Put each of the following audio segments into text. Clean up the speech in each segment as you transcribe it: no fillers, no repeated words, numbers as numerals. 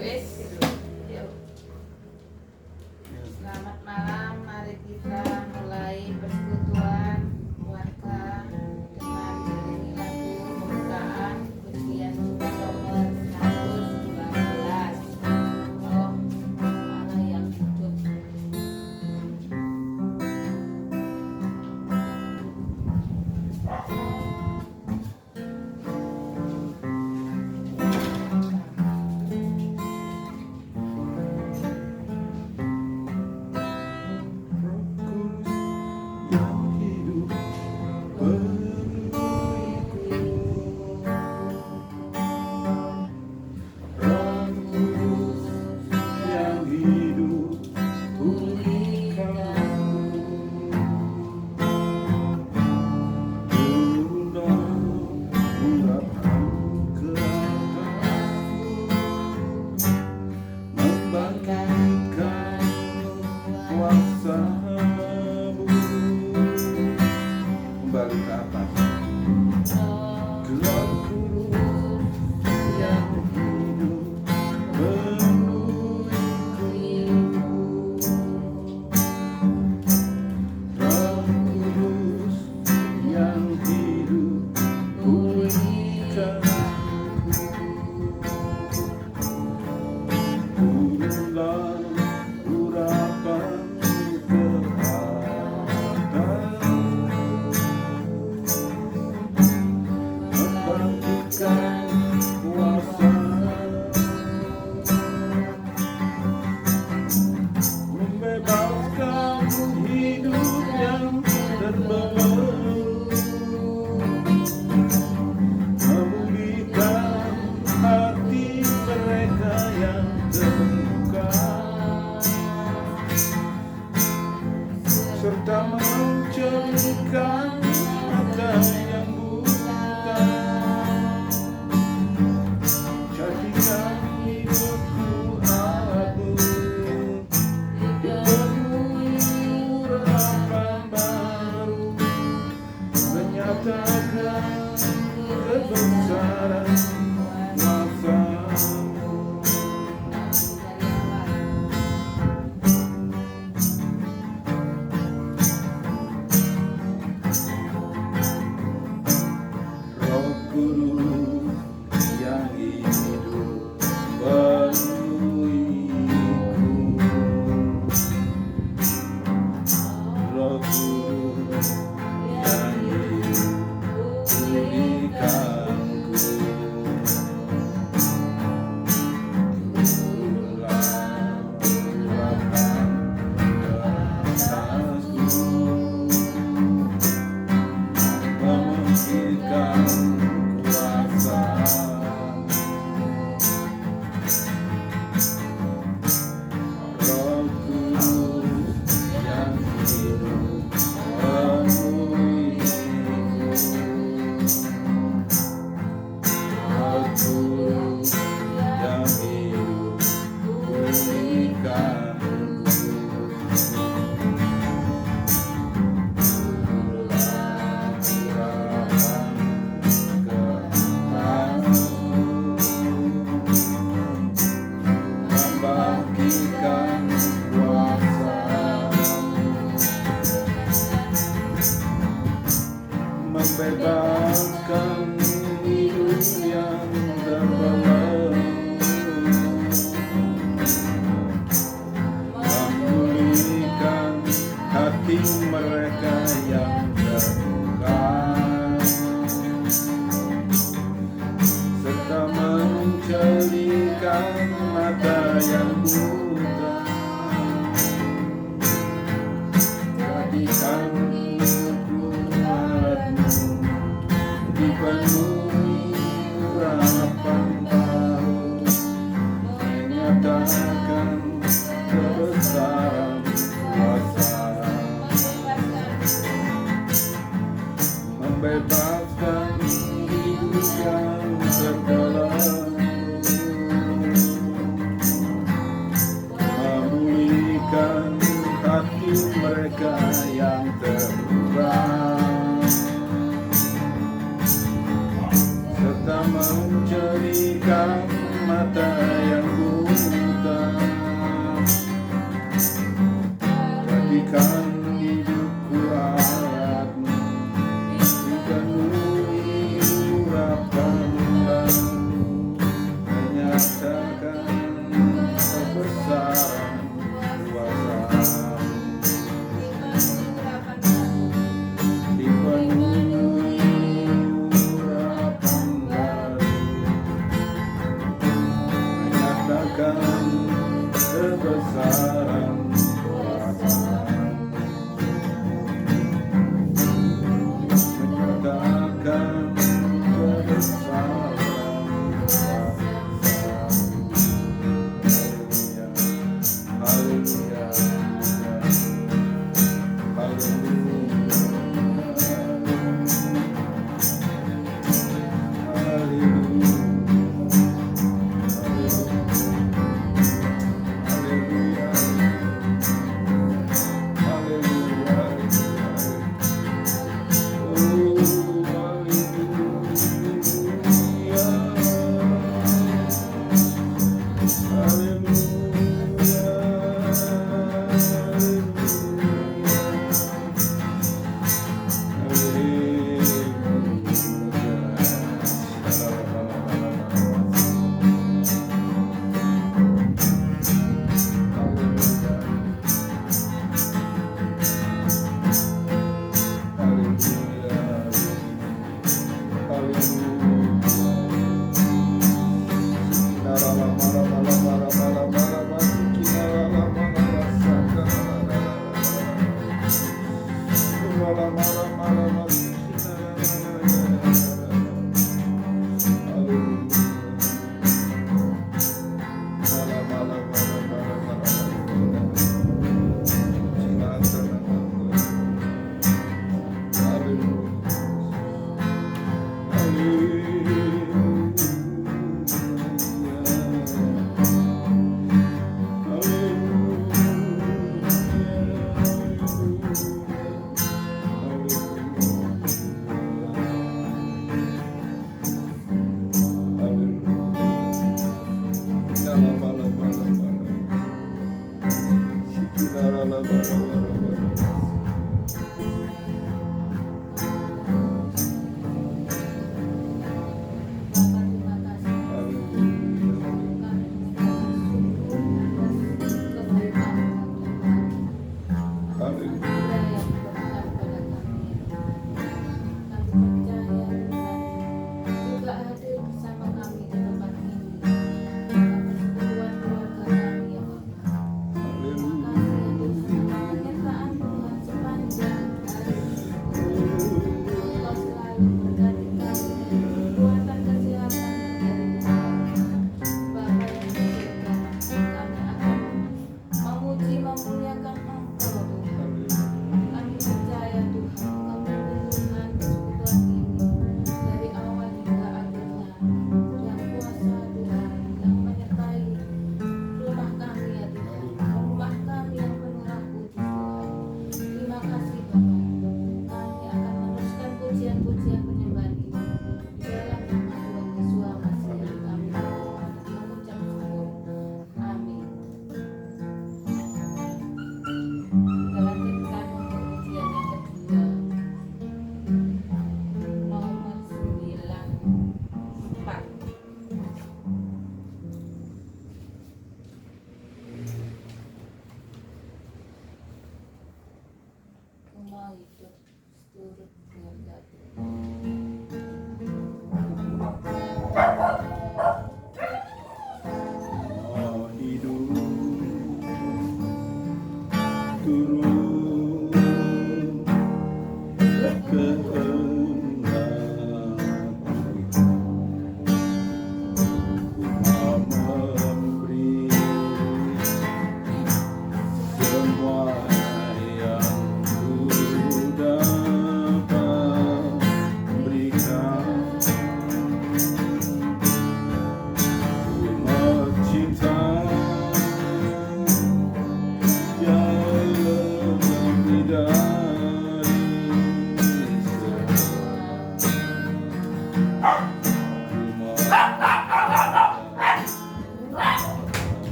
Wes, yuk. Selamat malam, mari kita mulai persekutuan keluarga dengan diiringi lagu pembukaan pujian nomor 112. Oh, Allah yang hidup. Kembali ke atas. Gelap guru yang hidup penuhi Roh Kudus yang hidup pulihkan turunlah urapan membebaskan hidup yang terbelenggu, memulihkan hati mereka yang terluka, serta mencerminkan mata yang buta. Jadikan hidupku agung, menyatakan kebesaran kuasa-Mu. Roh Kudus yang hidup penuhiku, Roh Kudus yang pulihkanku, turunlah urapan ke atasku, memungkinkan kuasa, Roh Kudus yang hidup penuhiku, Roh Kudus yang hidup pulihkanku, turunlah urapan ke atasku, membangkitkan kuasa-Mu, membebaskan hidup yang terbelenggu, memulihkan hati mereka yang terluka, serta mencerminkan mata yang buta. Jadikan hidupku alat-Mu, dipenuhi urapan baru, menyatakan kebesaran kuasa, membebaskan hidup yang terbelenggu, memulihkan hati mereka yang terluka, serta jadikan mata yang buta, jadikan hidupku ayat-Mu, dipenuhi urapan-Mu, menyatakan kebesaran kuasa-Mu, dipenuhi urapan baru, menyatakan kebesaran kuasa-Mu.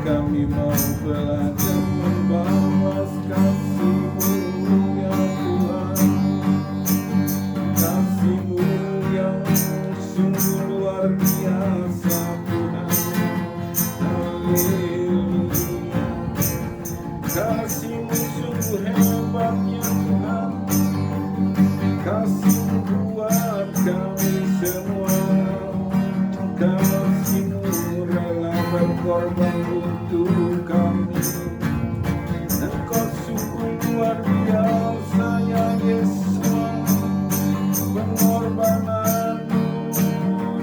Kami mau belajar membalas kasih-Mu ya Tuhan, kasih-Mu yang sungguh luar biasa Tuhan. Haleluya, kasih-Mu sungguh hebatnya Tuhan, kasih-Mu buat kami semua, kasih-Mu rela berkorban untuk kami. Engkau sungguh luar biasa ya Yesus, pengorbanan-Mu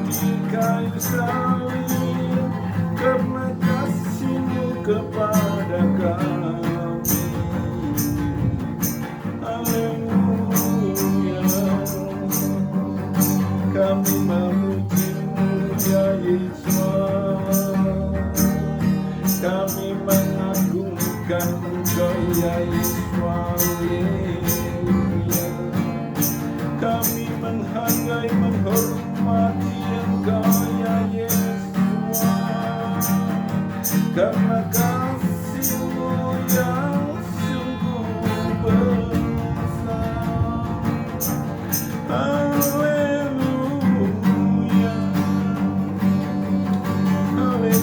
di kayu salib, karena kasih-Mu kepada kami. Haleluya, kami memuji-Mu ya Yesus, kami mengagungkan Engkau ya Yesus. Haleluya, kami menghargai menghormati Engkau karena kasih-Mu yang sungguh besar. Haleluya, haleluya,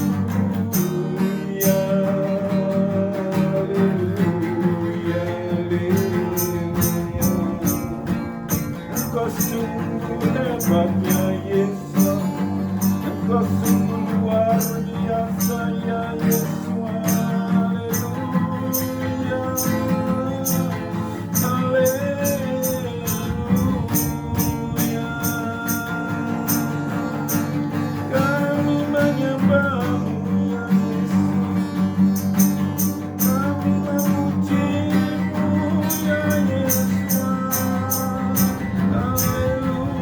haleluya, haleluya. Engkau sungguh hebatnya Yesus, Engkau sungguh luar biasa ya Yesus. Haleluya, haleluya. Kami menyembah-Mu ya Yesus, kami memuji-Mu ya Yesus. Haleluya,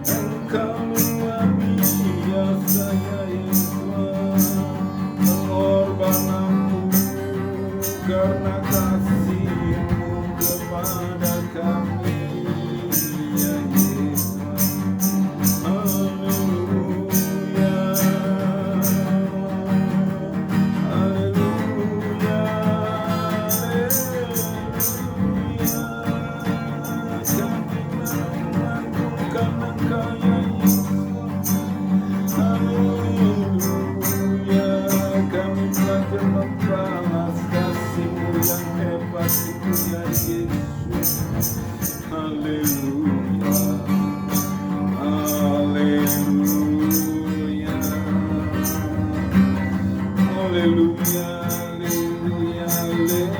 Engkau luar biasa ya Yesus, pengorbananmu karena kasih-Mu kepada kami ya Yesus. Haleluya, haleluya, kami belajar membalas kasih-Mu yang hebat itu ya Yesus. Haleluya, haleluya, haleluya, haleluya,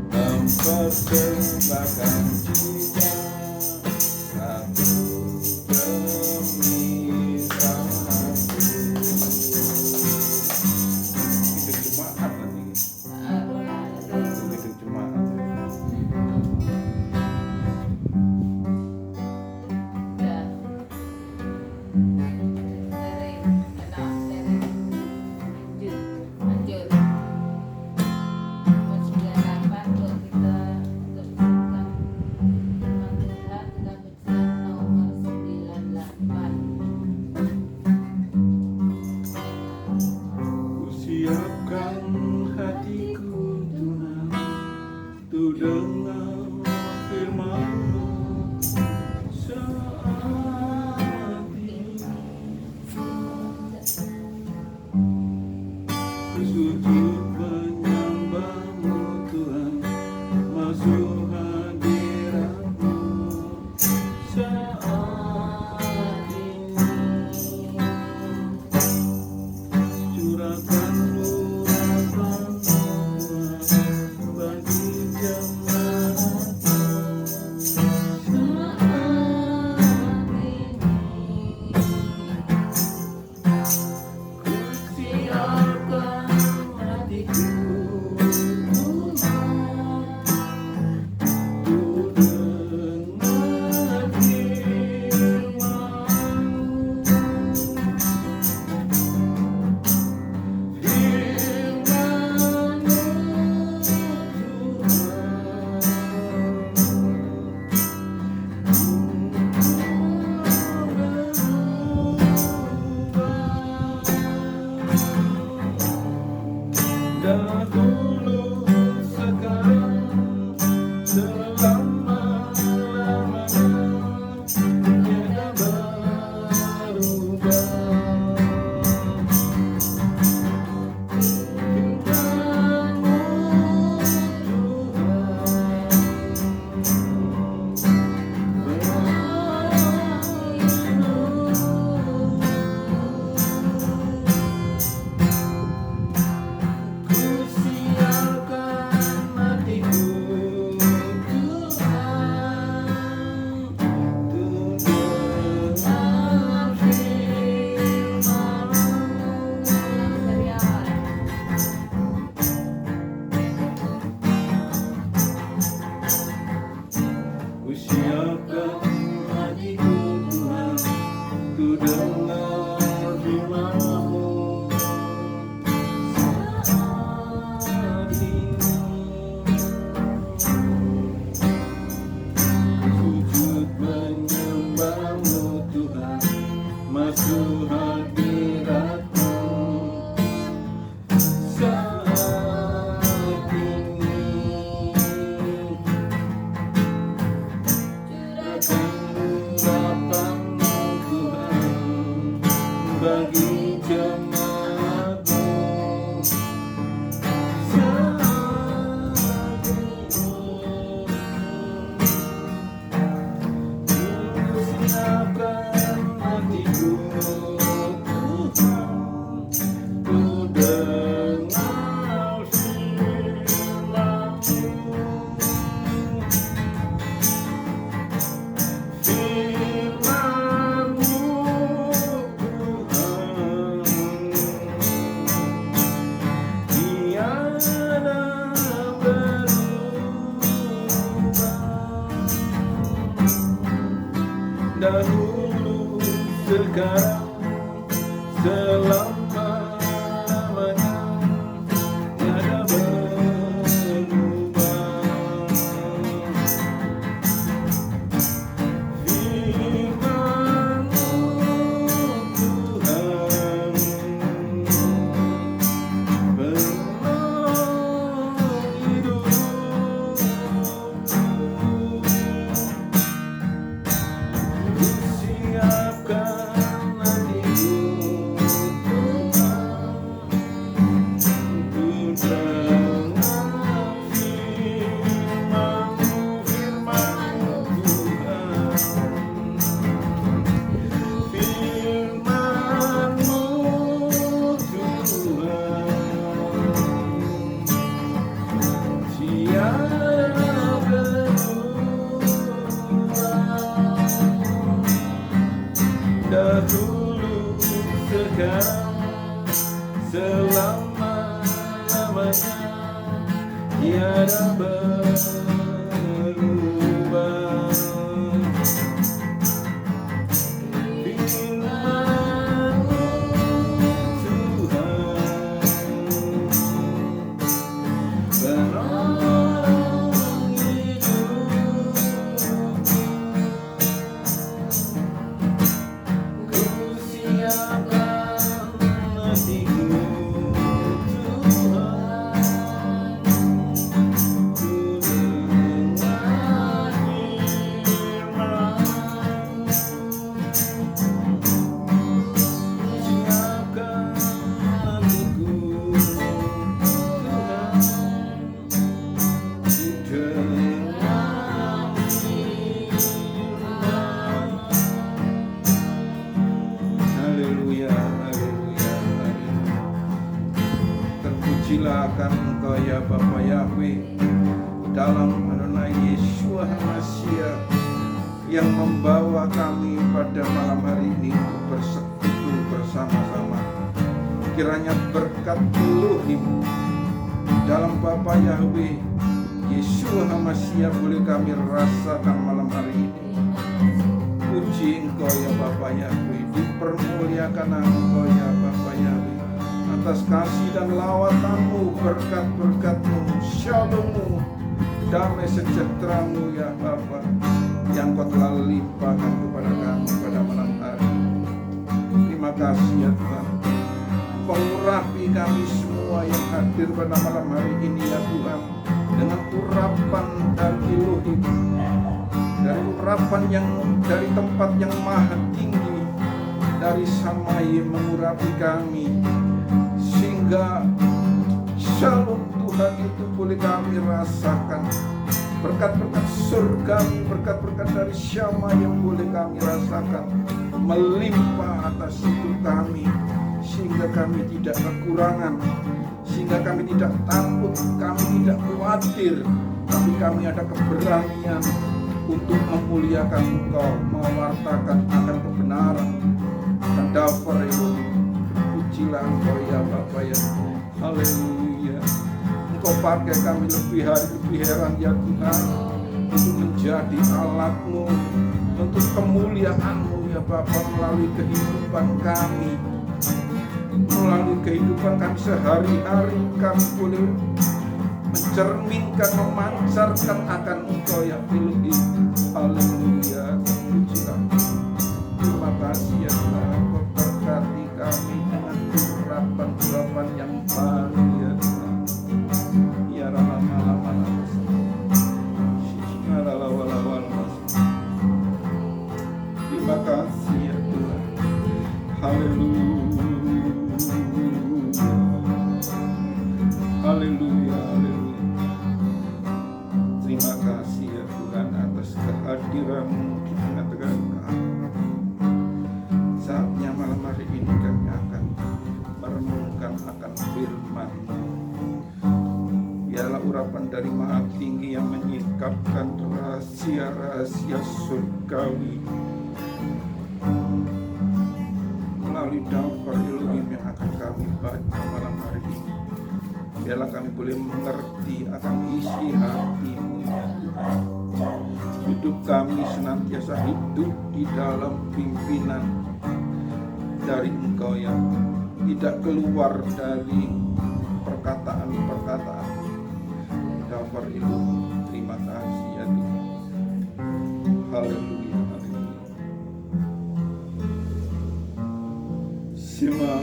Tempat terbakar jiwa satu demi satu. Itu Jumaat nanti. Itu Jumaat. Siapkan hatiku Tuhan, untuk dengar firman-Mu saat ini. Ku sujud menyembah-Mu Tuhan, masuk hadirat-Mu saat ini. Curahkan lurah Tuhan bagi jemaat tiada berubah. Firman-Mu Tuhan penolong hidupku. Ku siapkan hatiku Tuhan, ku dengar firman-Mu. Siapkan hatiku Tuhan, ku dengar firman. Haleluya, haleluya, haleluya. Terpujilah akan Engkau ya Bapa Yahweh, dalam Adonai Yeshua HaMashiach yang membawa kami pada malam hari ini untuk bersekutu bersama-sama. Kiranya berkat Elohim dalam Bapa Yahweh Yeshua HaMashiach boleh kami rasakan malam hari ini. Puji Engkau ya Bapa Yahweh, dipermuliakan Engkau ya Bapa Yahweh atas kasih dan lawatan-Mu, berkat-berkat-Mu, shalom-Mu, damai sejahtera-Mu ya Bapa yang Kau telah limpahkan kepada kami pada malam hari ini. Terima kasih ya Tuhan. Pengurapi kami semua yang hadir pada malam hari ini ya Tuhan, dengan urapan dari Elohim, dari urapan yang dari tempat yang maha tinggi, dari Samai mengurapi kami, sehingga shalom Tuhan itu boleh kami rasakan. Berkat-berkat surgawi, berkat-berkat dari Syama yang boleh kami rasakan melimpah atas hidup kami, sehingga kami tidak kekurangan, sehingga kami tidak takut, kami tidak khawatir, tapi kami ada keberanian untuk memuliakan Engkau, mewartakan akan kebenaran dan daftar Elohim. Pujilah Engkau ya Bapa ya, haleluya. Engkau pakai kami lebih hari lebih heran ya Tuhan, untuk menjadi alat-Mu, untuk kemuliaan-Mu ya Bapa, melalui kehidupan kami, melalui kehidupan kami sehari-hari. Kami boleh mencerminkan, memancarkan akan Engkau ya Elohim. Haleluya, pujilah. Terima kasih ya Tuhan, Kau berkati kami dengan urapan-urapan yang baru ya Tuhan. Ya lama-lama terima kasih ya Tuhan. Haleluya, haleluya, haleluya. Terima kasih ya Tuhan atas kehadiran-Mu di tengah-tengah kami. Saatnya malam hari ini kami akan merenungkan akan firman-Mu. Biarlah urapan dari Maha Tinggi yang menyingkapkan rahasia-rahasia surgawi melalui daftar Elohim yang akan kami baca malam hari ini. Biarlah kami boleh mengerti akan isi hati-Mu. Hidup kami senantiasa hidup di dalam pimpinan dari Engkau yang tidak keluar dari perkataan-perkataan daftar Elohim. Terima kasih ya Tuhan. Haleluya, haleluya. Shema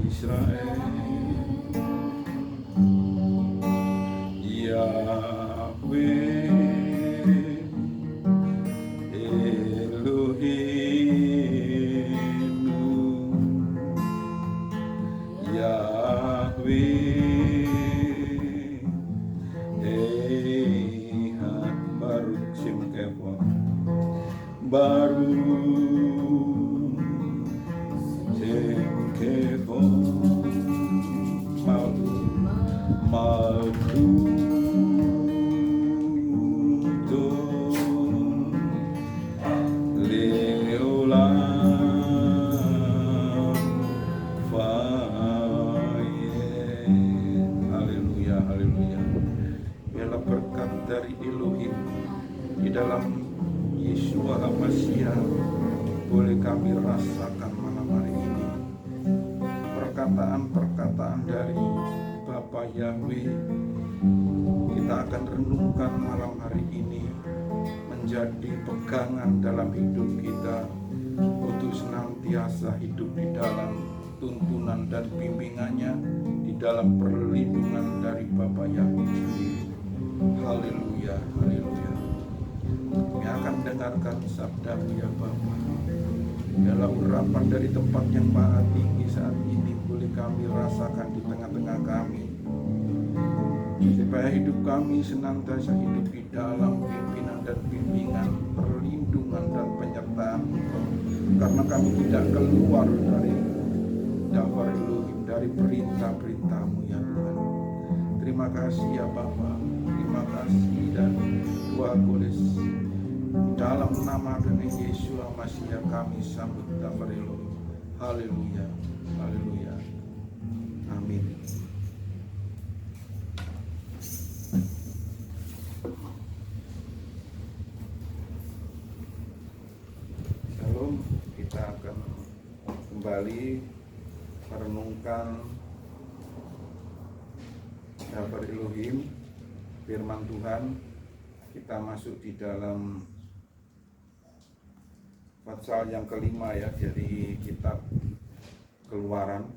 Israel, Yahweh Elohimmu, Yahweh Ehad Baruch Shem Kevon, Baruch Shem Kevon, Malkuto Leolam Faye. dari Elohim di dalam Yeshua HaMashiach boleh kami rasakan malam hari ini. Perkataan-perkataan dari Bapa Yahweh kita akan renungkan malam hari ini menjadi pegangan dalam hidup kita untuk senantiasa hidup di dalam tuntunan dan bimbingannya, di dalam perlindungan dari Bapa Yahweh sendiri. Haleluya, haleluya. Kami akan dengarkan sabda-Mu ya Bapa. Dalam urapan dari tempat yang maha tinggi saat ini boleh kami rasakan di tengah-tengah kami, supaya hidup kami senantiasa hidup di dalam pimpinan dan bimbingan, perlindungan dan penyertaan Engkau. Karena kami tidak keluar dari daftar Elohim, dari perintah-perintah-Mu ya Tuhan. Terima kasih ya Bapa, terima kasih dan Tuhan Kudus. Dalam nama dan Yesus HaMashiach kami sambut daftar Elohim. Haleluya, haleluya, amin. Shalom, kita akan kembali merenungkan daftar Elohim, firman Tuhan. Kita masuk di dalam pasal yang kelima ya, dari kitab Keluaran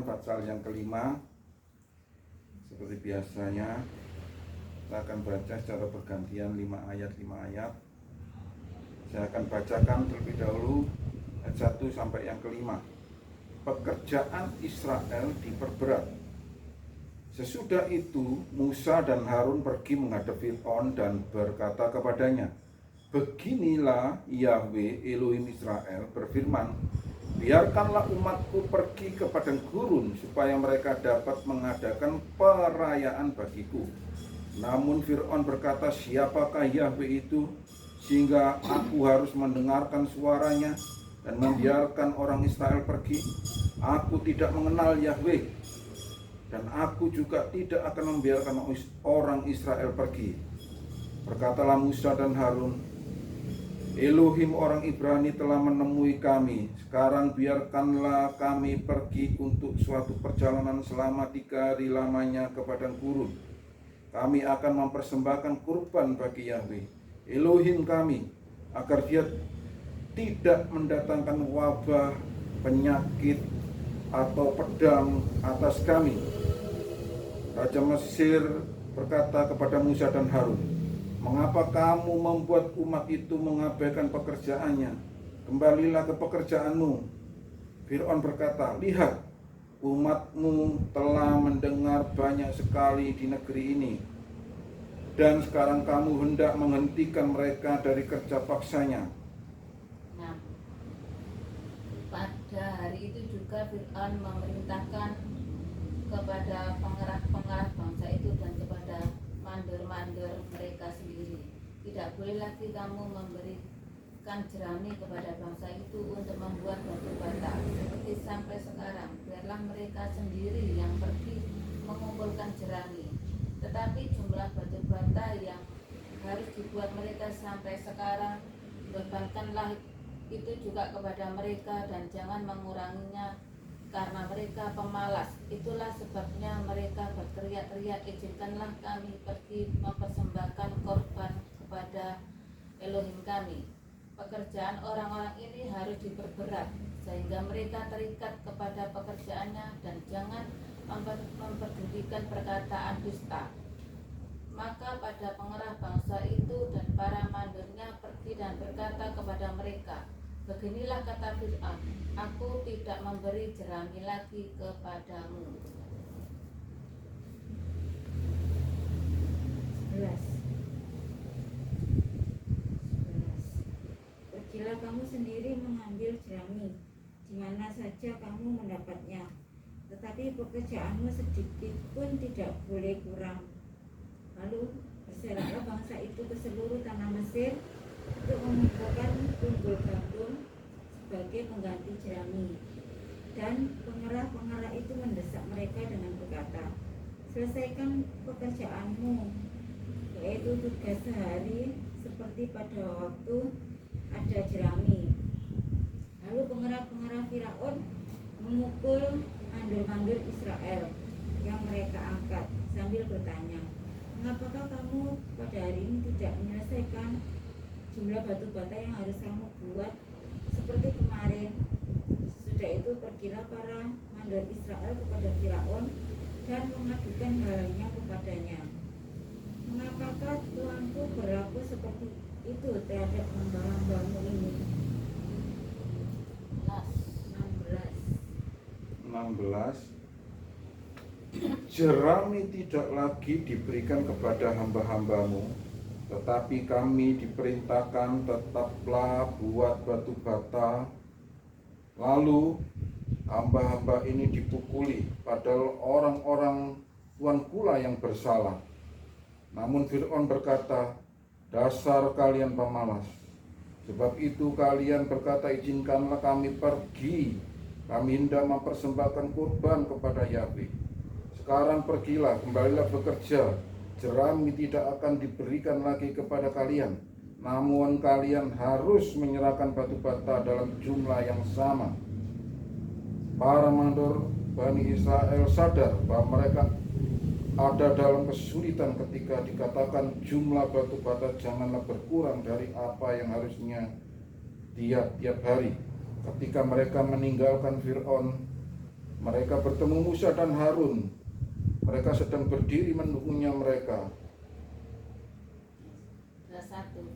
pasal yang kelima. Seperti biasanya kita akan baca secara bergantian 5 ayat. Saya akan bacakan terlebih dahulu ayat 1 sampai yang kelima. Pekerjaan Israel diperberat. Sesudah itu Musa dan Harun pergi menghadap Fir'aun dan berkata kepadanya, beginilah Yahweh Elohim Israel berfirman, biarkanlah umatku pergi ke padang gurun supaya mereka dapat mengadakan perayaan bagiku. Namun Fir'aun berkata, siapakah Yahweh itu sehingga aku harus mendengarkan suaranya dan membiarkan orang Israel pergi? Aku tidak mengenal Yahweh, dan aku juga tidak akan membiarkan orang Israel pergi. Berkatalah Musa dan Harun, Elohim orang Ibrani telah menemui kami. Sekarang biarkanlah kami pergi untuk suatu perjalanan selama 3 hari lamanya ke padang gurun. Kami akan mempersembahkan kurban bagi Yahweh Elohim kami, agar dia tidak mendatangkan wabah, penyakit, atau pedang atas kami. Raja Mesir berkata kepada Musa dan Harun, mengapa kamu membuat umat itu mengabaikan pekerjaannya? Kembalilah ke pekerjaanmu. Fir'aun berkata, lihat, umatmu telah mendengar banyak sekali di negeri ini, dan sekarang kamu hendak menghentikan mereka dari kerja paksanya. Nah, pada hari itu juga Fir'aun memerintahkan kepada pengarah-pengarah bangsa itu dan kepada mandor-mandor mereka sendiri, tidak boleh lagi kamu memberikan jerami kepada bangsa itu untuk membuat batu bata seperti sampai sekarang. Biarlah mereka sendiri yang pergi mengumpulkan jerami, tetapi jumlah batu bata yang harus dibuat mereka sampai sekarang, bebankanlah itu juga kepada mereka dan jangan menguranginya, karena mereka pemalas. Itulah sebabnya mereka berteriak-teriak, izinkanlah kami pergi mempersembahkan korban kepada Elohim kami. Pekerjaan orang-orang ini harus diperberat sehingga mereka terikat kepada pekerjaannya, dan jangan memperdulikan perkataan dusta. Maka pada pengarah bangsa itu dan para mandornya pergi dan berkata kepada mereka, beginilah kata Fir'aun, aku tidak memberi jerami lagi kepadamu. 11. Pergilah kamu sendiri mengambil jerami di mana saja kamu mendapatnya, tetapi pekerjaanmu sedikit pun tidak boleh kurang. Lalu berseraklah bangsa itu ke seluruh tanah Mesir untuk mengumpulkan tunggul gandum sebagai pengganti jerami. Dan pengarah-pengarah itu mendesak mereka dengan berkata, Selesaikan pekerjaanmu, yaitu tugas sehari, seperti pada waktu ada jerami. Lalu pengerah-pengerah Firaun memukul mandur-mandur Israel yang mereka angkat sambil bertanya, "Mengapakah kamu pada hari ini tidak menyelesaikan jumlah batu bata yang harus kamu buat seperti kemarin?" Sesudah itu pergilah para mandor Israel kepada Firaun dan mengadukan halnya kepadanya. "Mengapakah tuanku berlaku seperti itu terhadap hamba-hambamu ini?" 16. Jerami tidak lagi diberikan kepada hamba-hambamu, tetapi kami diperintahkan tetaplah buat batu bata. Lalu hamba-hamba ini dipukuli, padahal orang-orang tuankula yang bersalah. Namun Fir'aun berkata, "Dasar kalian pemalas. Sebab itu kalian berkata, izinkanlah kami pergi. Kami hendak mempersembahkan kurban kepada Yahweh. Sekarang pergilah, kembalilah bekerja. Jerami tidak akan diberikan lagi kepada kalian. Namun kalian harus menyerahkan batu bata dalam jumlah yang sama." Para mandor Bani Israel sadar bahwa mereka ada dalam kesulitan ketika dikatakan jumlah batu bata janganlah berkurang dari apa yang harusnya tiap hari. Ketika mereka meninggalkan Fir'aun, mereka bertemu Musa dan Harun. Mereka sedang berdiri mendukungnya mereka. 1.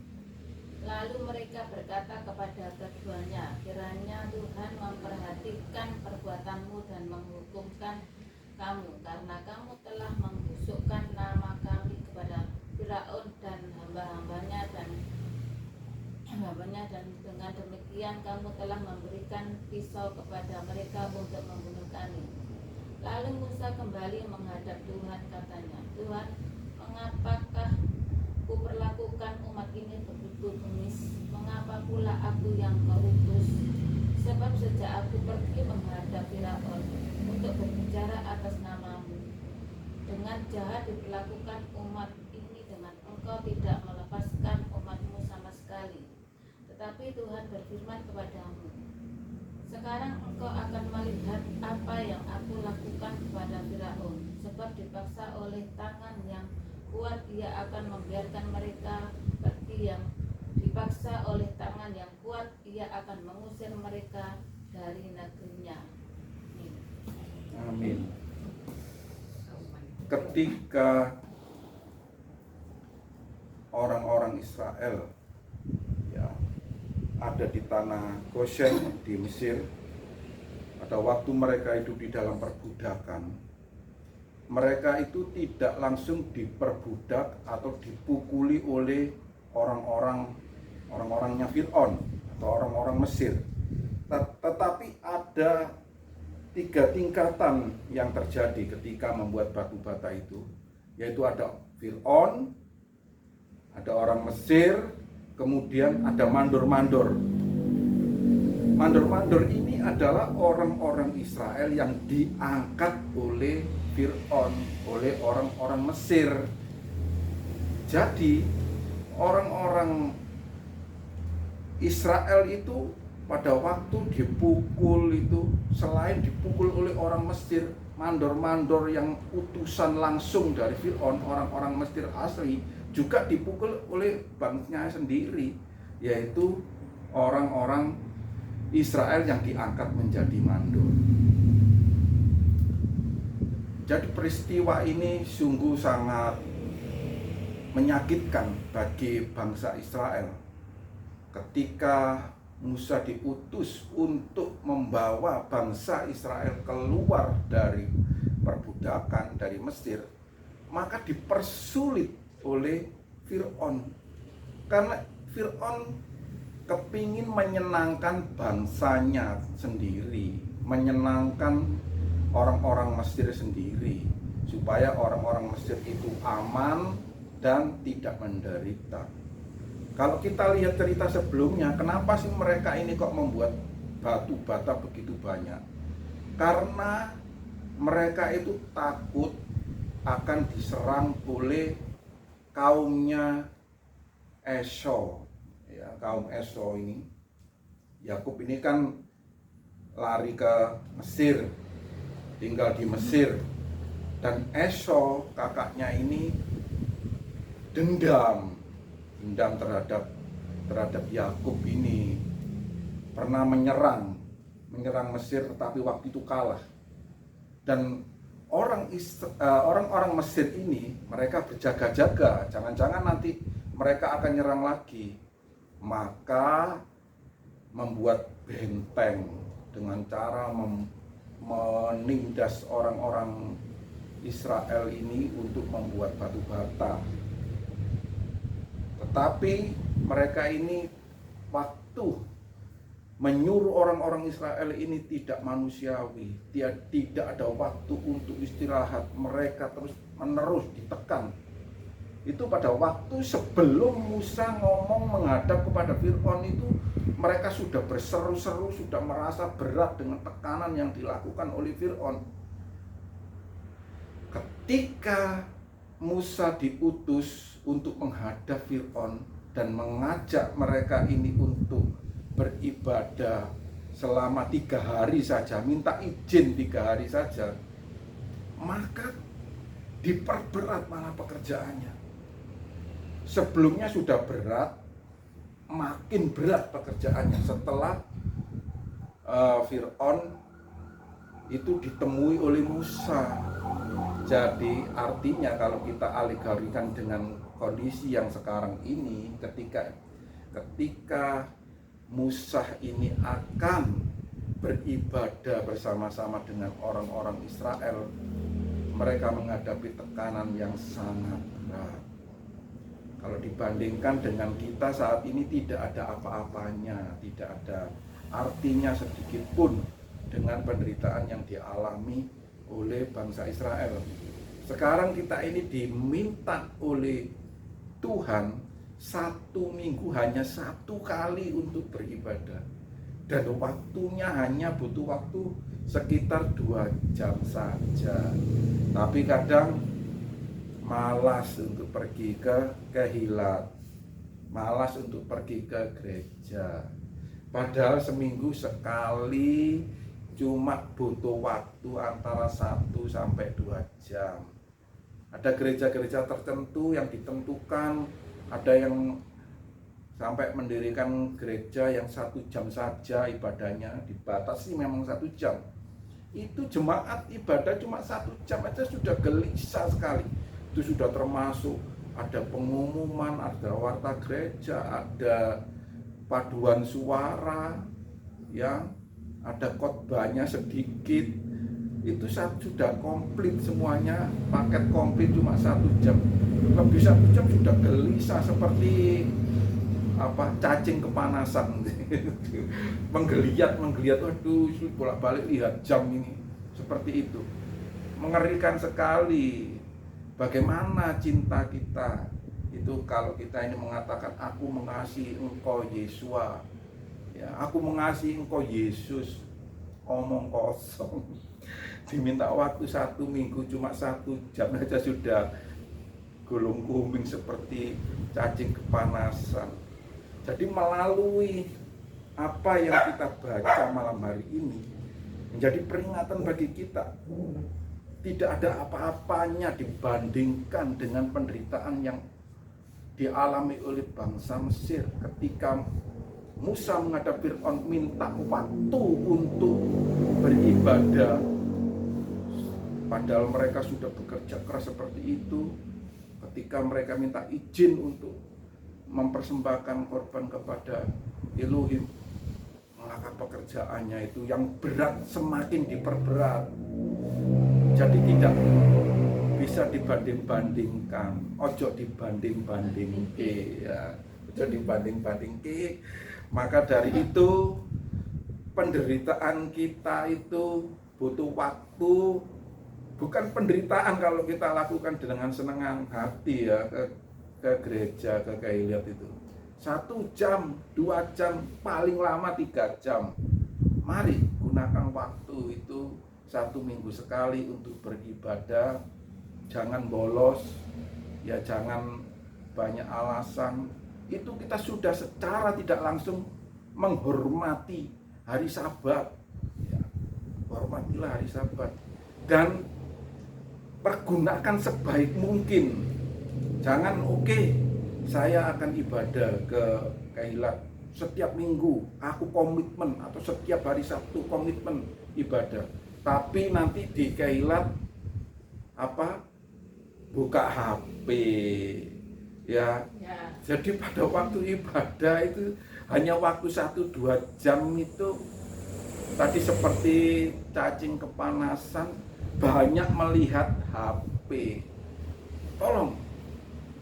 Lalu mereka berkata kepada keduanya, "Kiranya Tuhan memperhatikan perbuatanmu dan menghukumkan kamu, karena kamu telah membusukkan nama kami kepada Firaun dan hamba-hambanya dan dengan demikian kamu telah memberikan pisau kepada mereka untuk membunuh kami." Lalu Musa kembali menghadap Tuhan, katanya, "Tuhan, mengapakah kuperlakukan umat ini begitu bengis? Mengapa pula aku yang kau utus? Sebab sejak aku pergi menghadap Firaun untuk berbicara atas namamu, dengan jahat diperlakukan umat ini dengan engkau tidak melepaskan umatmu sama sekali. Tetapi Tuhan berfirman kepadamu, sekarang engkau akan melihat apa yang aku lakukan kepada Firaun, sebab dipaksa oleh tangan yang kuat ia akan membiarkan mereka pergi, yang dipaksa oleh tangan yang kuat ia akan mengusir mereka dari negerinya." Amin. Ketika orang-orang Israel ada di tanah Goshen di Mesir, pada waktu mereka itu di dalam perbudakan, mereka itu tidak langsung diperbudak atau dipukuli oleh orang-orangnya Fir'aun atau orang-orang Mesir. Tetapi ada 3 tingkatan yang terjadi ketika membuat batu bata itu, yaitu ada Fir'aun, ada orang Mesir, kemudian ada mandor-mandor. Mandor-mandor ini adalah orang-orang Israel yang diangkat oleh Fir'aun, oleh orang-orang Mesir. Jadi orang-orang Israel itu pada waktu dipukul itu, selain dipukul oleh orang Mesir, mandor-mandor yang utusan langsung dari Fir'aun, orang-orang Mesir asli, juga dipukul oleh bangsanya sendiri, yaitu orang-orang Israel yang diangkat menjadi mandor. Jadi peristiwa ini sungguh sangat menyakitkan bagi bangsa Israel. Ketika Musa diutus untuk membawa bangsa Israel keluar dari perbudakan dari Mesir, maka dipersulit oleh Fir'aun, karena Fir'aun kepingin menyenangkan bangsanya sendiri, menyenangkan orang-orang Mesir sendiri, supaya orang-orang Mesir itu aman dan tidak menderita. Kalau kita lihat cerita sebelumnya, kenapa sih mereka ini kok membuat batu bata begitu banyak? Karena mereka itu takut akan diserang oleh kaumnya Esau. Ya, kaum Esau ini, Yakub ini kan lari ke Mesir, tinggal di Mesir, dan Esau kakaknya ini dendam terhadap Yakub ini, pernah menyerang Mesir, tetapi waktu itu kalah. Dan orang-orang Mesir ini mereka berjaga-jaga, jangan-jangan nanti mereka akan nyerang lagi. Maka membuat benteng dengan cara menindas orang-orang Israel ini untuk membuat batu bata. Tetapi mereka ini waktu menyuruh orang-orang Israel ini tidak manusiawi. Dia tidak ada waktu untuk istirahat. Mereka terus menerus ditekan. Itu pada waktu sebelum Musa ngomong menghadap kepada Fir'aun itu, mereka sudah berseru-seru, sudah merasa berat dengan tekanan yang dilakukan oleh Fir'aun. Ketika Musa diutus untuk menghadap Fir'aun dan mengajak mereka ini untuk beribadah selama 3 hari saja, minta izin 3 hari saja, maka diperberat malah pekerjaannya. Sebelumnya sudah berat, makin berat pekerjaannya setelah Fir'aun itu ditemui oleh Musa. Jadi artinya kalau kita alegorikan dengan kondisi yang sekarang ini, ketika Musa ini akan beribadah bersama-sama dengan orang-orang Israel, mereka menghadapi tekanan yang sangat berat. Kalau dibandingkan dengan kita saat ini, tidak ada apa-apanya, tidak ada artinya sedikit pun dengan penderitaan yang dialami oleh bangsa Israel. Sekarang kita ini diminta oleh Tuhan 1 minggu hanya 1 kali untuk beribadah, dan waktunya hanya butuh waktu sekitar 2 jam saja. Tapi kadang malas untuk pergi ke Kehilat, malas untuk pergi ke gereja, padahal seminggu sekali cuma butuh waktu antara 1 sampai 2 jam. Ada gereja-gereja tertentu yang ditentukan, ada yang sampai mendirikan gereja yang 1 jam saja ibadahnya, dibatasi memang 1 jam. Itu jemaat ibadah cuma 1 jam aja sudah gelisah sekali. Itu sudah termasuk ada pengumuman, ada warta gereja, ada paduan suara, ya, ada khotbahnya sedikit. Itu sudah komplit semuanya, paket komplit cuma 1 jam. Lebih 1 jam sudah gelisah seperti cacing kepanasan. menggeliat, waduh, bolak-balik lihat jam ini, seperti itu. Mengerikan sekali. Bagaimana cinta kita itu kalau kita ini mengatakan aku mengasihi engkau Yesua, ya, aku mengasihi engkau Yesus, omong kosong. Diminta waktu 1 minggu cuma 1 jam saja sudah gulung kuming seperti cacing kepanasan. Jadi melalui apa yang kita baca malam hari ini menjadi peringatan bagi kita. Tidak ada apa-apanya dibandingkan dengan penderitaan yang dialami oleh bangsa Mesir ketika Musa menghadap Fir'aun minta waktu untuk beribadah. Padahal mereka sudah bekerja keras seperti itu. Ketika mereka minta izin untuk mempersembahkan korban kepada Elohim, maka pekerjaannya itu yang berat semakin diperberat. Jadi tidak bisa dibanding-bandingkan. Ojo dibanding-bandingke, ya. Ojo dibanding-bandingke. Maka dari itu penderitaan kita itu butuh waktu. Bukan penderitaan kalau kita lakukan dengan senang hati, ya, ke gereja, ke Kehilat itu 1 jam, 2 jam, paling lama 3 jam. Mari gunakan waktu itu 1 minggu sekali untuk beribadah jangan bolos, ya jangan banyak alasan. Itu kita sudah secara tidak langsung menghormati hari Sabat. Ya, hormatilah hari Sabat dan pergunakan sebaik mungkin. Jangan saya akan ibadah ke Keilat setiap minggu, aku komitmen, atau setiap hari Sabtu komitmen ibadah. Tapi nanti di Keilat buka HP ya. Jadi pada waktu ibadah itu hanya waktu 1-2 jam itu tadi seperti cacing kepanasan, banyak melihat HP. Tolong,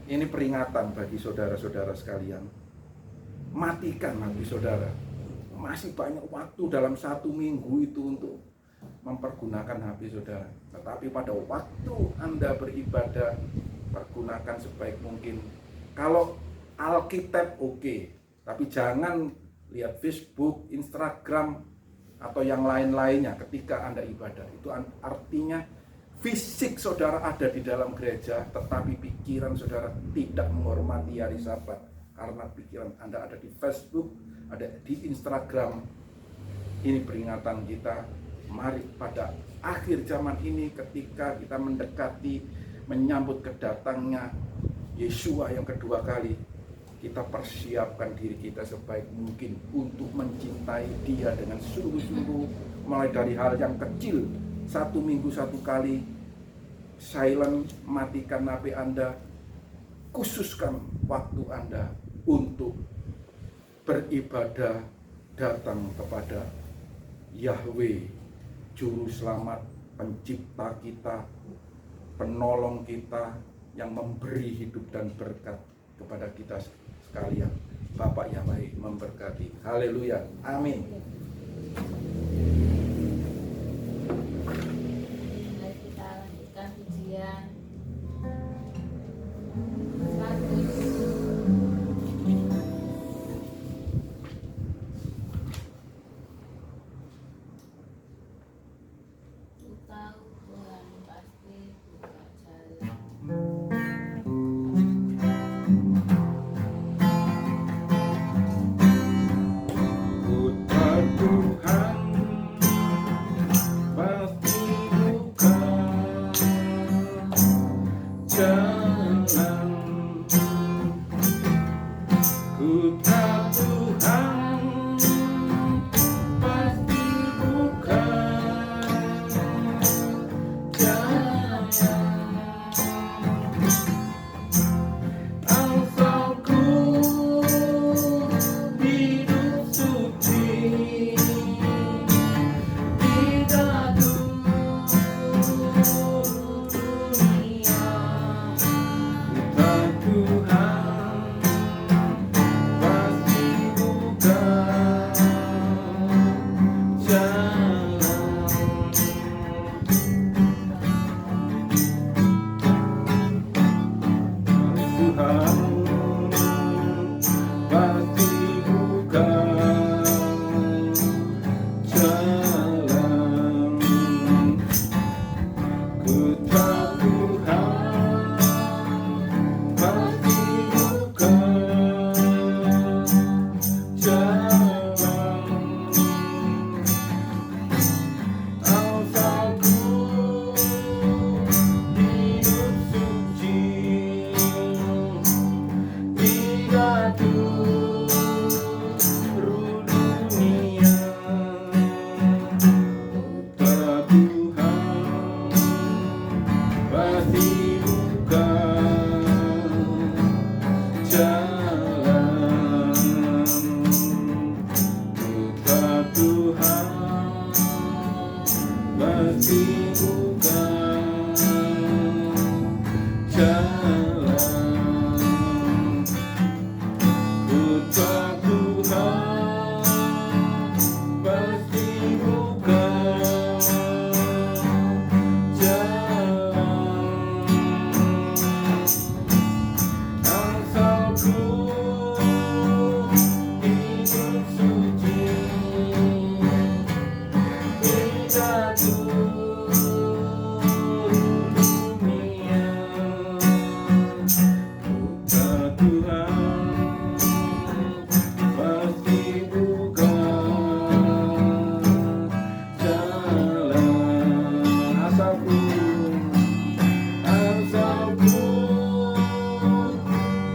ini peringatan bagi saudara-saudara sekalian. Matikan HP saudara. Masih banyak waktu dalam 1 minggu itu untuk mempergunakan HP saudara. Tetapi pada waktu Anda beribadah, pergunakan sebaik mungkin. Kalau Alkitab tapi jangan lihat Facebook, Instagram, atau yang lain-lainnya ketika Anda ibadah. Itu artinya fisik saudara ada di dalam gereja, tetapi pikiran saudara tidak menghormati hari Sabat. Karena pikiran Anda ada di Facebook, ada di Instagram. Ini peringatan kita. Mari pada akhir zaman ini ketika kita mendekati menyambut kedatangnya Yesua yang kedua kali, kita persiapkan diri kita sebaik mungkin untuk mencintai Dia dengan sungguh-sungguh, mulai dari hal yang kecil. 1 minggu 1 kali silent, matikan HP Anda, khususkan waktu Anda untuk beribadah, datang kepada Yahweh, Juru Selamat, Pencipta kita, Penolong kita, yang memberi hidup dan berkat kepada kita sekalian. Bapak yang baik memberkati. Haleluya. Amin. Mari kita lanjutkan pujian 100. Ku tahu Tuhan pasti buka jalan.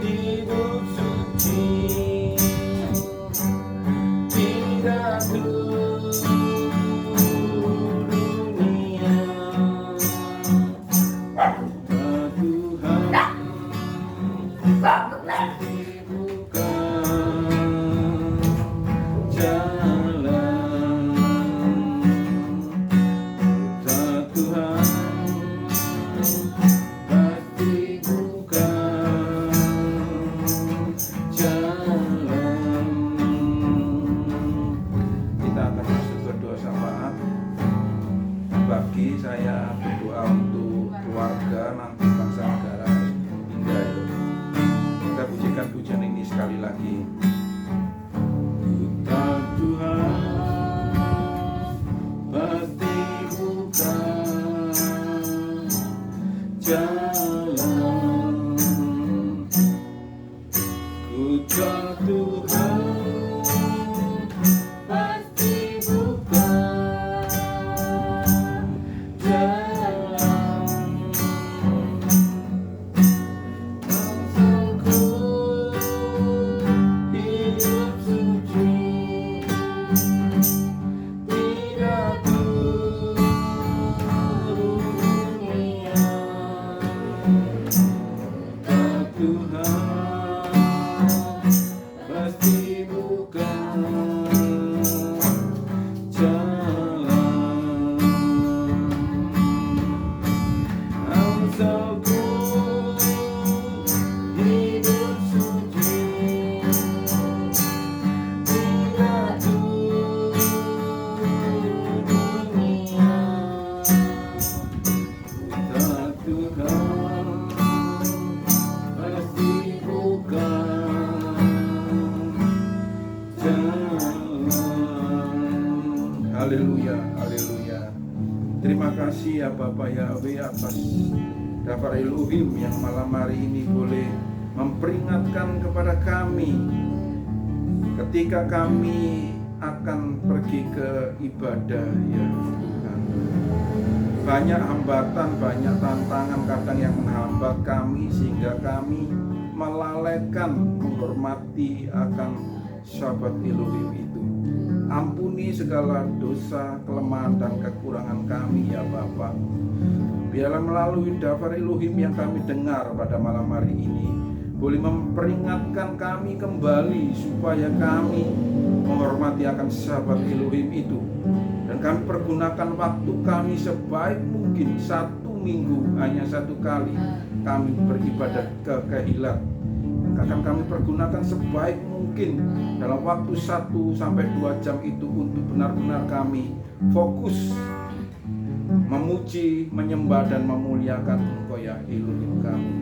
hidup suci, tidak dunia. Tuhan bagi saya berdoa untuk keluarga, nanti bangsa negara hingga itu. Kita pujikan pujian ini sekali lagi. Putra Tuhan pasti buka jalan. Putra Tuhan pasti buka Haleluya, haleluya. Terima kasih ya Bapak Yahweh atas Dafar Elohim yang malam hari ini boleh memperingatkan kepada kami ketika kami akan pergi ke ibadah ya Tuhan. Banyak hambatan, banyak tantangan kadang yang menghambat kami sehingga kami melalaikan menghormati akan Sabat Elohim itu. Ampuni segala dosa, kelemahan dan kekurangan kami ya Bapa. Biarlah melalui Dafar Elohim yang kami dengar pada malam hari ini boleh memperingatkan kami kembali supaya kami menghormati akan Sabat Elohim itu. Dan kami pergunakan waktu kami sebaik mungkin. 1 minggu hanya 1 kali kami beribadah ke Kehilat. Akan kami pergunakan sebaik mungkin dalam waktu 1 sampai 2 jam itu untuk benar-benar kami fokus memuji, menyembah dan memuliakan Engkau ya Elohim kami.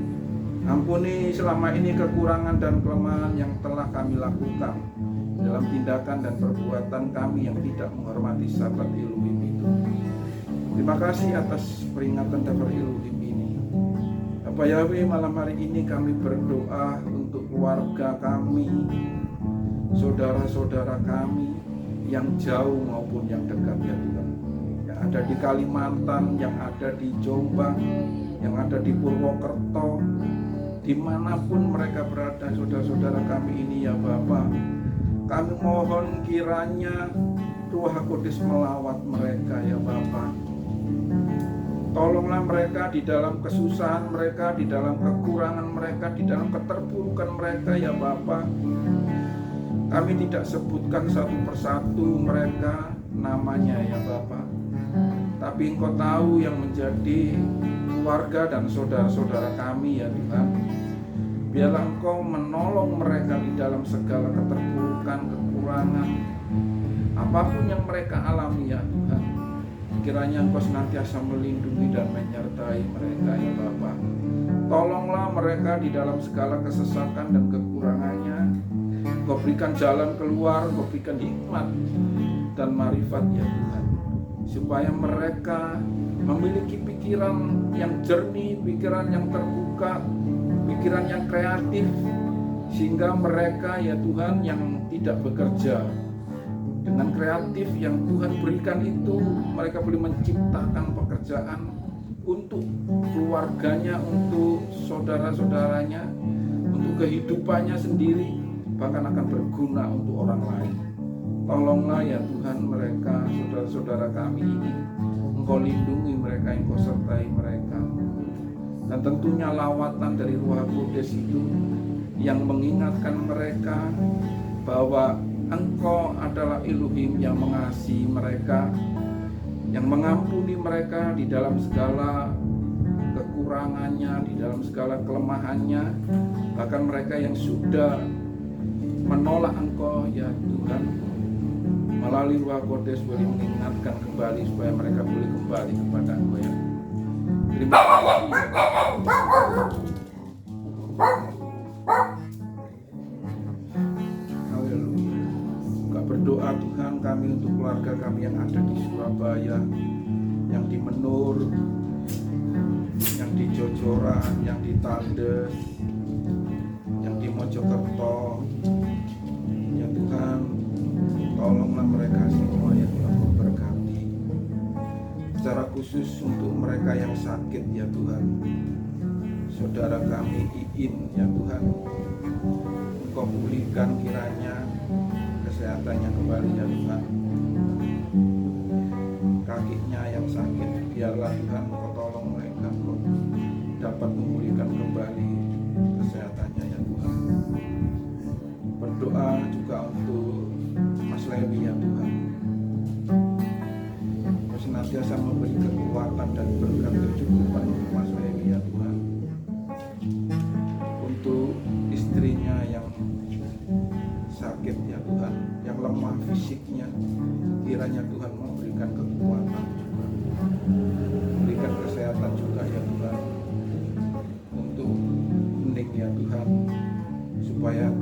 Ampuni selama ini kekurangan dan kelemahan yang telah kami lakukan dalam tindakan dan perbuatan kami yang tidak menghormati Sabat Elohim itu. Terima kasih atas peringatan Dafar Elohim ini. Bapak Yahweh, malam hari ini kami berdoa untuk keluarga kami, saudara-saudara kami yang jauh maupun yang dekat ya Tuhan. Yang ada di Kalimantan, yang ada di Jombang, yang ada di Purwokerto, dimanapun mereka berada, saudara-saudara kami ini ya Bapa. Kami mohon kiranya Ruh Kudus melawat mereka ya Bapa. Tolonglah mereka di dalam kesusahan mereka, di dalam kekurangan mereka, di dalam keterpurukan mereka ya Bapa. Kami tidak sebutkan satu persatu mereka namanya ya Bapa. Tapi Engkau tahu yang menjadi keluarga dan saudara-saudara kami ya Tuhan. Biarlah Engkau menolong mereka di dalam segala keterpurukan, kekurangan, apapun yang mereka alami ya Tuhan. Kiranya Engkau senantiasa melindungi dan menyertai mereka ya Bapa. Tolonglah mereka di dalam segala kesesakan dan kekurangannya. Engkau berikan jalan keluar, Engkau berikan hikmat dan marifat ya Tuhan. Supaya mereka memiliki pikiran yang jernih, pikiran yang terbuka, pikiran yang kreatif. Sehingga mereka ya Tuhan yang tidak bekerja, dengan kreatif yang Tuhan berikan itu, mereka boleh menciptakan pekerjaan untuk keluarganya, untuk saudara-saudaranya, untuk kehidupannya sendiri, bahkan akan berguna untuk orang lain. Tolonglah ya Tuhan mereka, saudara-saudara kami ini, Engkau lindungi mereka, Engkau sertai mereka. Dan tentunya lawatan dari Roh Kudus itu yang mengingatkan mereka bahwa Engkau adalah Elohim yang mengasihi mereka, yang mengampuni mereka di dalam segala kekurangannya, di dalam segala kelemahannya. Bahkan mereka yang sudah menolak Engkau ya Tuhan, melalui Roh Kudus boleh mengingatkan kembali supaya mereka boleh kembali kepada Engkau ya. Terima kasih. Haleluya. Kami berdoa Tuhan kami untuk keluarga kami yang ada di Surabaya, yang di Menur, yang di Jojoran, yang di Tandes, yang di Mojokerto. Ya Tuhan, tolonglah mereka semua ya Tuhan, memberkati. Secara khusus untuk mereka yang sakit ya Tuhan, saudara kami Iin ya Tuhan, Engkau pulihkan kiranya kesehatannya kembali ya Tuhan. Kakinya yang sakit, biarlah Tuhan Engkau tolong mereka, Engkau dapat memulihkan kembali kesehatannya ya Tuhan. Berdoa juga untuk Mas Lewi ya Tuhan, Engkau senantiasa memberi kekuatan dan berkat kecukupan untuk Mas Lewi ya Tuhan. Untuk istrinya yang sakit ya Tuhan, yang lemah fisiknya, kiranya Tuhan memberikan kekuatan juga, memberikan kesehatan juga ya Tuhan. Untuk Ning ya Tuhan, supaya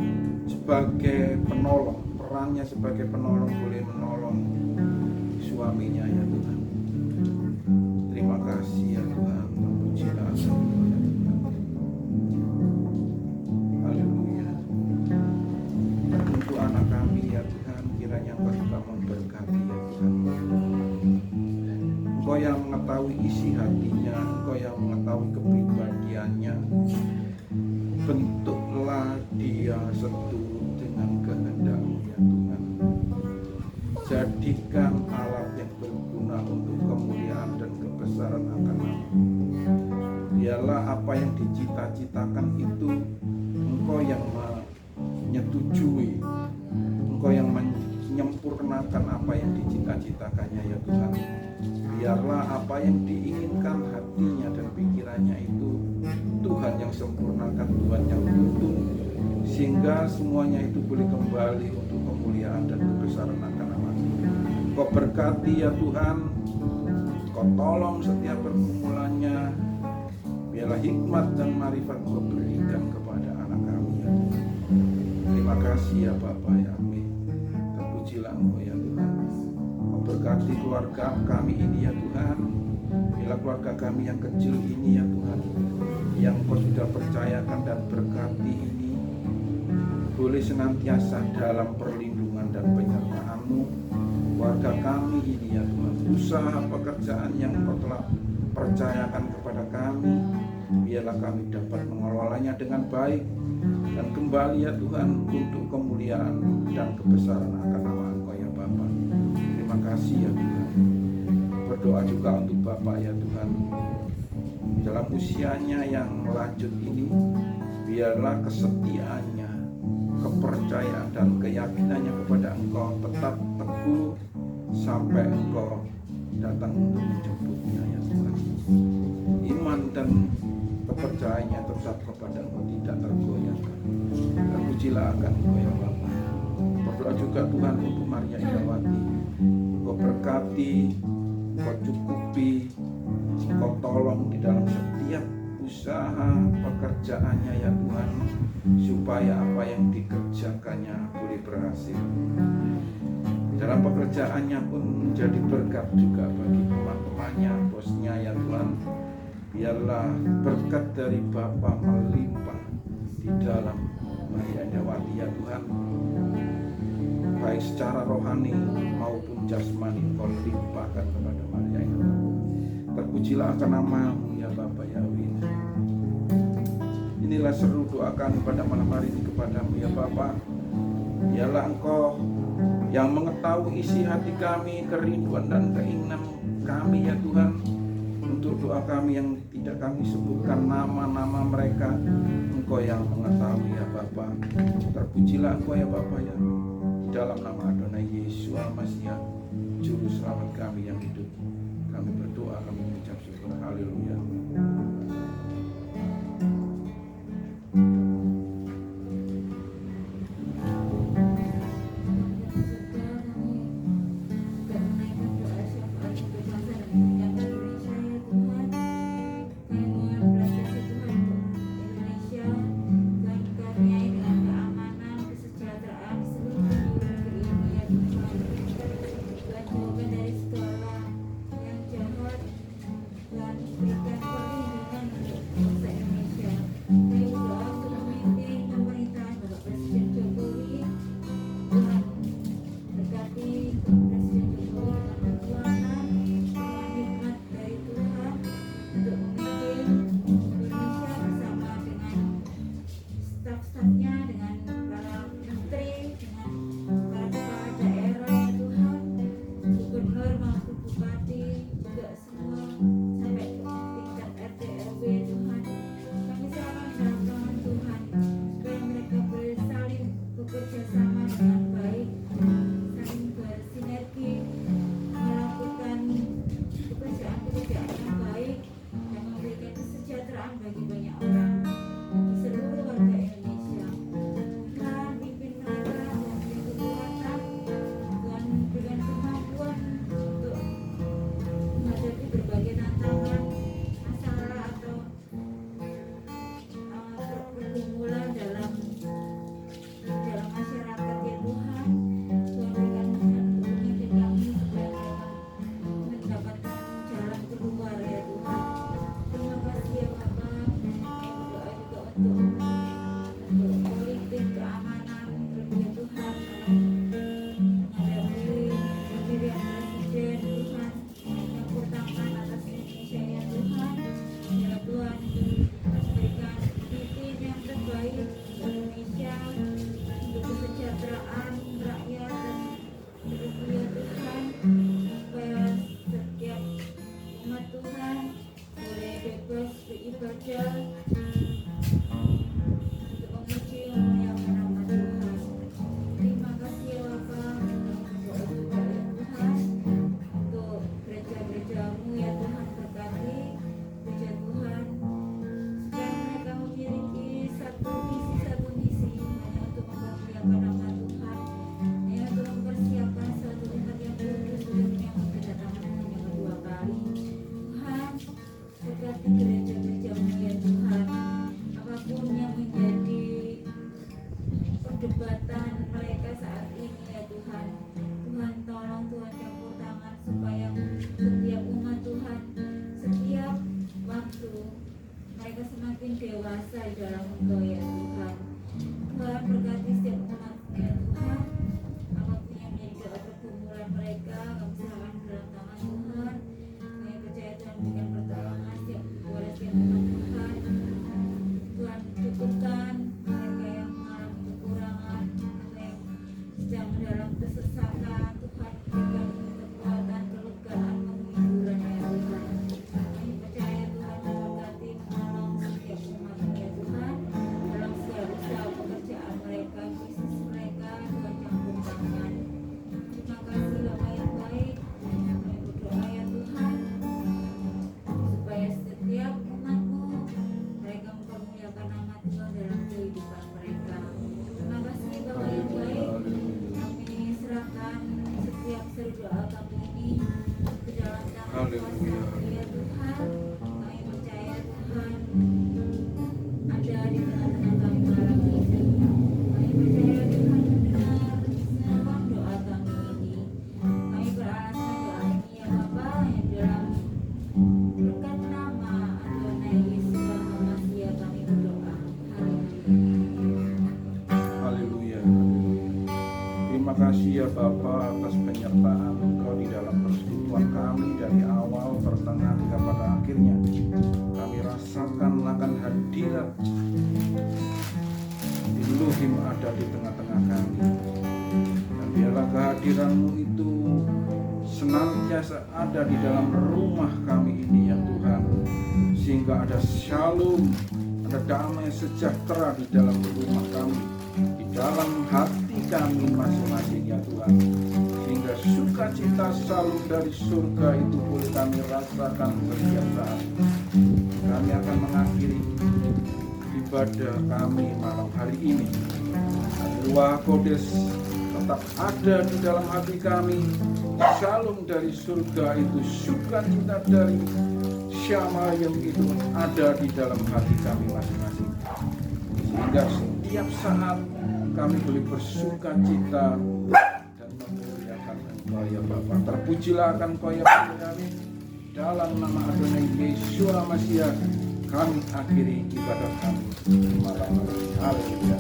sebagai penolong, perannya sebagai penolong boleh menolong suaminya ya Tuhan. Terima kasih ya Tuhan, terpujilah Engkau ya Tuhan. Haleluya. Untuk anak kami ya Tuhan, kiranya Engkau juga memberkati ya Tuhan. Engkau yang mengetahui isi hatinya, Engkau yang mengetahui kepribadiannya. Bentuklah dia seturut dengan kehendak-Mu ya Tuhan. Jadikan alat yang berguna untuk kemuliaan dan kebesaran akan Nama. Biarlah apa yang dicita-citakan itu Engkau yang menyetujui, Engkau yang menyempurnakan apa yang dicita-citakannya ya Tuhan. Biarlah apa yang diinginkan hatinya dan pikirannya itu Tuhan yang sempurnakan, Tuhan yang tuntun, sehingga semuanya itu boleh kembali untuk kemuliaan dan kebesaran akan Nama. Kau berkati ya Tuhan, Kau tolong setiap pergumulannya. Biarlah hikmat dan marifat Kau berikan kepada anak kami ya Tuhan. Terima kasih ya Bapa ya Amin. Terpujilah Engkau ya Tuhan. Kau berkati keluarga kami ini ya Tuhan. Bila keluarga kami yang kecil ini ya Tuhan, yang Kau sudah percayakan dan berkati ini, boleh senantiasa dalam perlindungan dan penyertaan-Mu. Keluarga kami ini ya Tuhan, usaha pekerjaan yang Kau telah percayakan kepada kami, biarlah kami dapat mengelolanya dengan baik dan kembali ya Tuhan untuk kemuliaan dan kebesaran akan nama Engkau ya Bapa. Terima kasih ya Tuhan. Berdoa juga untuk Bapak ya Tuhan, dalam usianya yang lanjut ini, biarlah kesetiaannya, kepercayaan dan keyakinannya kepada Engkau tetap teguh sampai Engkau datang untuk menjemputnya ya Tuhan. Iman dan kepercayaannya tetap kepada Engkau tidak tergoyahkan. Terpujilah akan Engkau ya Bapa. Berdoa juga Tuhan untuk Maria Indrawati, Engkau berkati, Engkau cukupi, Engkau tolong di dalam setiap usaha pekerjaannya ya Tuhan, supaya apa yang dikerjakannya boleh berhasil. Dalam pekerjaannya pun menjadi berkat juga bagi teman-temannya, bosnya ya Tuhan. Biarlah berkat dari Bapa melimpah di dalam Maria Indrawati ya Tuhan, baik secara rohani maupun jasmani Kau limpahkan kepada Maria Indrawati. Terpujilah akan nama-Mu ya Bapa Yahweh. Inilah seru doa kami pada malam hari ini kepadamu ya Bapa. Dialah Engkau yang mengetahui isi hati kami, kerinduan dan keinginan kami ya Tuhan. Untuk doa kami yang tidak kami sebutkan nama-nama mereka, Engkau yang mengetahui ya Bapa. Terpujilah Engkau ya Bapa ya. Di dalam nama Adonai Yesus Al-Masih, Juru Selamat kami yang hidup, kami berdoa, kami mengucap syukur. Haleluya. Dewasa di dalam Engkau ya Tuhan. Tuhan berkati setiap umat-Mu ya Tuhan. Apapun yang menjadi doa pergumulan mereka, Kami serahkan ke dalam tangan Tuhan. Kami percaya Tuhan memberikan pertolongan setiap kepada setiap umat Tuhan. Tuhan cukupkan mereka yang mengalami kekurangan, mereka yang sedang dalam kesesakan. Tuhan berikan kekuatan, kelegaan, penghiburan ya Tuhan. Kami percaya Tuhan memberkati, menolong setiap umat ya Tuhan dalam setiap usaha pekerjaan mereka, bisnis mereka, merasakan akan hadirat Elohim ada di tengah-tengah kami. Dan biarlah kehadiran-Mu itu senantiasa ada di dalam rumah kami ini ya Tuhan, sehingga ada shalom, ada damai sejahtera di dalam rumah kami, di dalam hati kami masing-masing ya Tuhan, sehingga sukacita shalom dari surga itu boleh kami rasakan setiap saat. Kami akan mengakhiri ibadah kami malam hari ini. Ruah Kodes tetap ada di dalam hati kami. Shalom dari surga itu, sukacita dari Syamayim itu ada di dalam hati kami masing-masing, sehingga setiap saat kami boleh bersukacita dan memuliakan Engkau ya Bapa. Terpujilah akan Engkau ya Bapa. Dalam nama Adonai Yesus Masiah kami akhiri ibadah kami malam hari. Haleluya.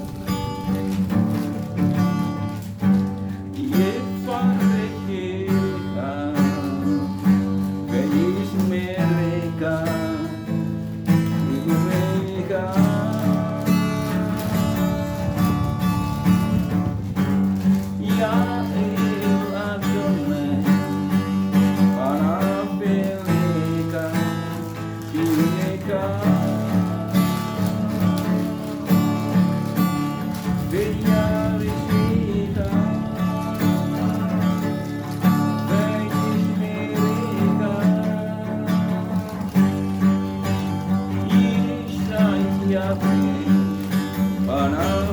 Para